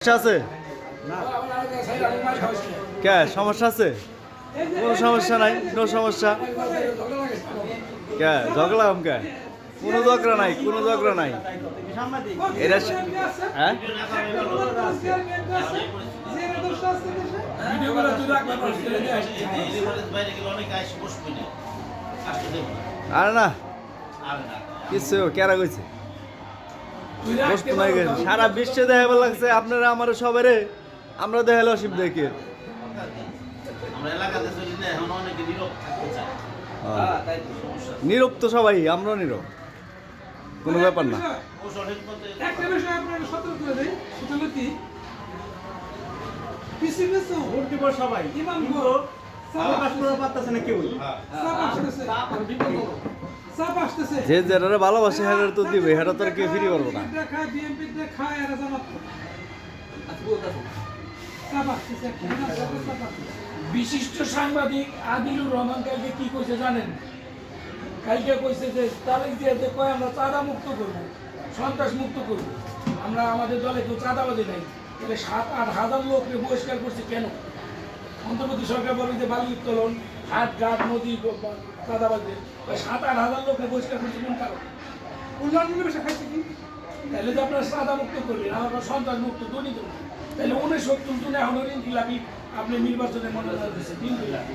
সমস্যা আছে? কে সমস্যা আছে? কোনো সমস্যা নাই, কোনো সমস্যা কে ঝগড়া কে? কোনো ঝগড়া নাই, কোনো ঝগড়া নাই। এটা হ্যাঁ আরে না কিছু কেরা কইছে সারা বিশ্বে দেখাবার লাগছে আপনারা আমার সবারে আমরা দেখালে অসুবিধা কি নীরব তো সবাই আমরাও নীরব কোনো ব্যাপার না একটা বিষয় আপনারা সতর্ক করে দেই সেটা হলো কি পিসিবে তো ভোট দিব সবাই ইমাম গো সাবাস করে পারতেছে না কেউ সাপ আসতেছে যে যারা ভালোবাসে হেরার তো দিবে হেরা তো আর কেউ ফ্রি করবো না খায় বিএমপি তে খায় আর জামাত সাপ আসতেছে বিশিষ্ট সাংবাদিক আদিলুর রহমান কালকে কি কইছে জানেন? কালকে কইছে যে তারিখ দিয়ে কয় আমরা চাঁদা মুক্ত করবো, সন্ত্রাস মুক্ত করবো। আমরা আমাদের দলে কেউ চাঁদাবাদী নাই। তাহলে 7-8 হাজার লোককে বহিষ্কার করছে কেন? অন্তর্বর্তী সরকার বলে যে বালু উত্তোলন, হাট ঘাট নদী চাঁদাবাদী 7-8 হাজার লোককে বহিষ্কার করছে কোন কারণ? উন্নয়ন বিষয় খাইছে কি তাহলে যে আপনারা চাঁদা মুক্ত করবেন, আমরা সন্ত্রাস মুক্ত দুর্নীতি মুক্ত। তাহলে 69 জনে এখন ঋণ খিলাপি আপনি নির্বাচনে মনোনয়ন দিচ্ছেন, ঋণ খিলাপি